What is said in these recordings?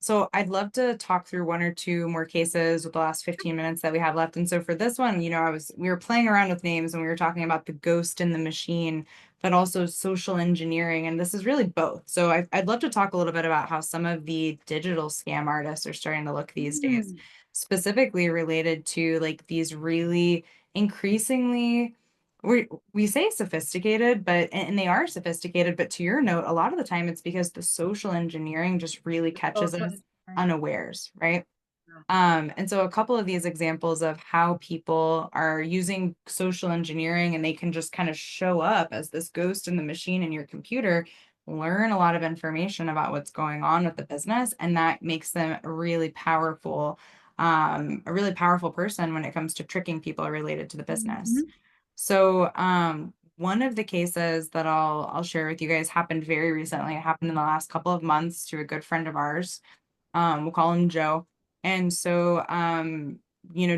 So I'd love to talk through one or two more cases with the last 15 minutes that we have left. And so for this one, we were playing around with names and we were talking about the ghost in the machine, but also social engineering. And this is really both. So I'd love to talk a little bit about how some of the digital scam artists are starting to look these days, Mm. specifically related to like these really increasingly we say sophisticated, but and they are sophisticated, but to your note, a lot of the time it's because the social engineering just really catches Social us engineering. unawares, right? Yeah. And so a couple of these examples of how people are using social engineering and they can just kind of show up as this ghost in the machine in your computer, learn a lot of information about what's going on with the business, and that makes them a really powerful person when it comes to tricking people related to the business. Mhm. So, one of the cases that I'll share with you guys happened very recently. It happened in the last couple of months to a good friend of ours. We'll call him Joe. And so,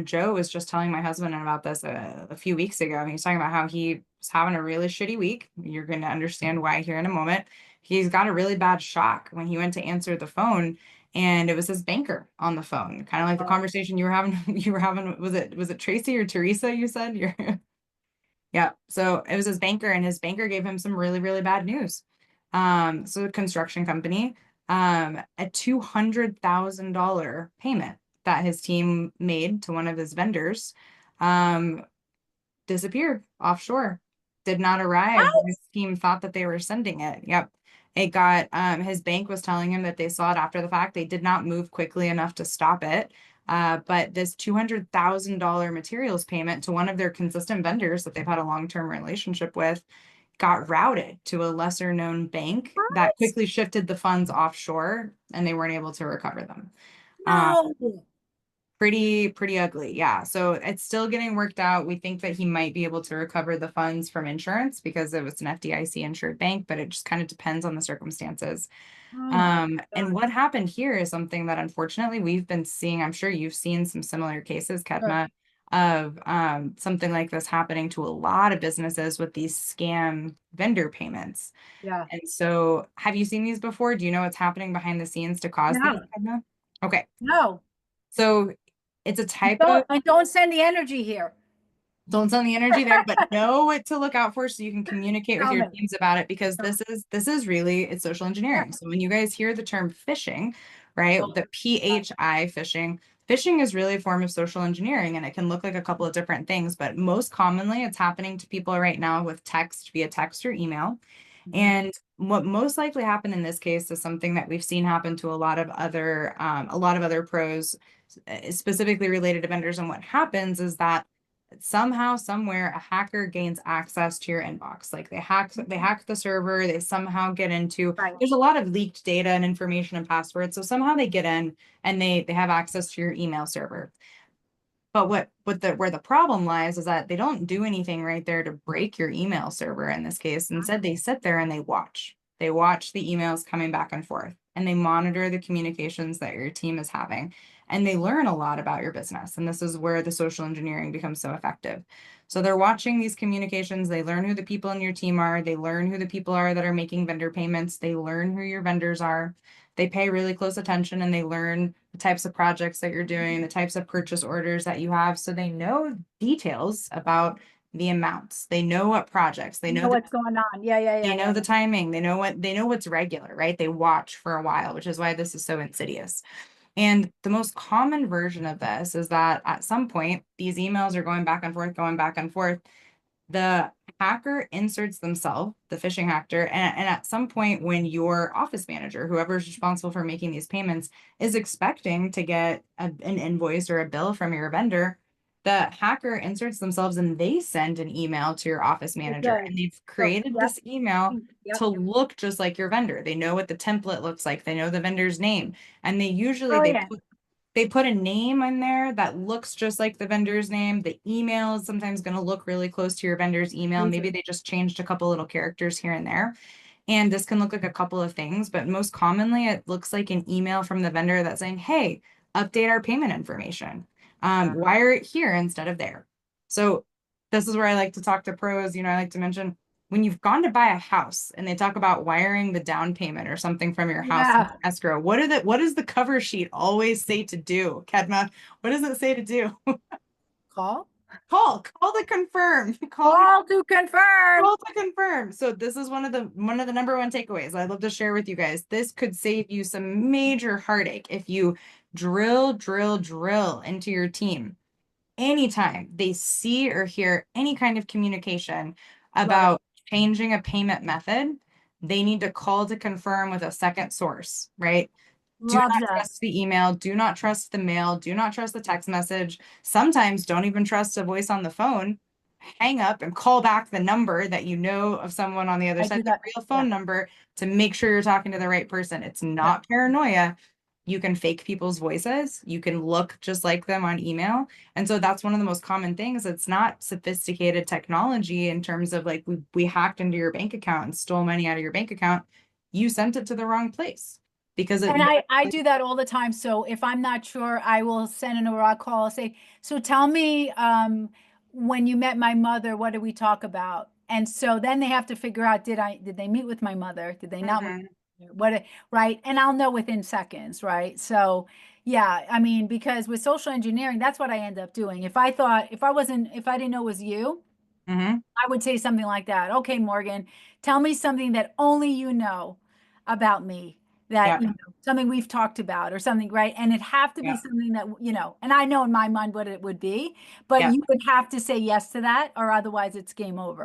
Joe was just telling my husband about this a few weeks ago. He was talking about how he was having a really shitty week. You're going to understand why here in a moment. He's got a really bad shock when he went to answer the phone, and it was his banker on the phone. Kind of like the Oh, conversation you were having. You were having. Was it Tracy or Teresa? You said you're. Yeah. So it was his banker, and his banker gave him some really, really bad news. So a construction company, a $200,000 payment that his team made to one of his vendors, um, disappeared offshore, did not arrive. what? His team thought that they were sending it. Yep. It got, his bank was telling him that they saw it after the fact. They did not move quickly enough to stop it. But this $200,000 materials payment to one of their consistent vendors that they've had a long-term relationship with got routed to a lesser known bank that What? quickly shifted the funds offshore and they weren't able to recover them. Um, No. pretty ugly. Yeah. So it's still getting worked out. We think that he might be able to recover the funds from insurance because it was an FDIC insured bank, but it just kind of depends on the circumstances. Oh my And God. what happened here is something that unfortunately we've been seeing. I'm sure you've seen some similar cases, Sure. Kedma, of something like this happening to a lot of businesses with these scam vendor payments. Yeah. And so, have you seen these before? Do you know what's happening behind the scenes to cause these, No. Kedma? Okay. No. So, it's a And type of, don't send the energy here. don't send the energy there, but know what to look out for so you can communicate with Tell your me. teams about it because Yeah. this is really it's social Yeah. engineering. So when you guys hear the term phishing, right, Oh, the PHI phishing, phishing is really a form of social engineering and it can look like a couple of different things, but most commonly it's happening to people right now with text via text or email. mhm. And what most likely happened in this case is something that we've seen happen to a lot of other pros, specifically related to vendors. And what happens is that somehow, somewhere, a hacker gains access to your inbox. Like they hack the server. They somehow get into. Right. There's a lot of leaked data and information and passwords. So somehow they get in and they have access to your email server. But where the problem lies is that they don't do anything right there to break your email server in this case. Instead, they sit there and they watch. They watch the emails coming back and forth and they monitor the communications that your team is having. And they learn a lot about your business. And this is where the social engineering becomes so effective. So they're watching these communications. They learn who the people in your team are. They learn who the people are that are making vendor payments. They learn who your vendors are. They pay really close attention and they learn the types of projects that you're doing, the types of purchase orders that you have. So they know details about the amounts. They know what projects, You know what's going on. Yeah, yeah, they yeah, know yeah, the yeah. timing, they know what's regular, right? They watch for a while, which is why this is so insidious. And the most common version of this is that at some point, these emails are going back and forth, going back and forth. The hacker inserts themselves, the phishing hacker, and at some point when your office manager, whoever is responsible for making these payments, is expecting to get an invoice or a bill from your vendor, the hacker inserts themselves and they send an email to your office They manager. did. And they've So, created yep, this email yep. to look just like your vendor. They know what the template looks like, they know the vendor's name, and they usually Brilliant. they put a name in there that looks just like the vendor's name. The email is sometimes going to look really close to your vendor's email. Maybe Amazing. they just changed a couple little characters here and there. And this can look like a couple of things, but most commonly it looks like an email from the vendor that's saying, hey, update our payment information. Yeah. Wire it here instead of there. So this is where I like to talk to pros. I like to mention when you've gone to buy a house and they talk about wiring the down payment or something from your house into Yeah. escrow, what does the cover sheet always say to do, Kedma? What does it say to do? Call. Call to confirm. Call to confirm. Call to confirm. So this is one of the number one takeaways I'd love to share with you guys. This could save you some major heartache if you drill into your team. Anytime they see or hear any kind of communication Love about changing a payment method, they need to call to confirm with a second source, right? Do Love not that. trust the email, do not trust the mail, do not trust the text message. Sometimes don't even trust a voice on the phone. Hang up and call back the number that you know of someone on the other I side, do the that. real Yeah. phone number, to make sure you're talking to the right person. It's Yeah. not paranoia. You can fake people's voices. You can look just like them on email. And so that's one of the most common things. It's not sophisticated technology in terms of like we hacked into your bank account and stole money out of your bank account. You sent it to the wrong place because it And I do that all the time. So if I'm not sure, I will send an raw call, say, so tell me, when you met my mother, what did we talk about? And so then they have to figure out, did they meet with my mother? Did they not? Mhm. What, right? And I'll know within seconds, right? So yeah, I mean, because with social engineering, that's what I end up doing. If I thought, if I didn't know it was you, Mhm. I would say something like that. Okay, Morgan, tell me something that only you know about me, that, Yeah. something we've talked about or something, right? And it have to be Yeah. something that, and I know in my mind what it would be, but Yeah. you would have to say yes to that, or otherwise it's game over.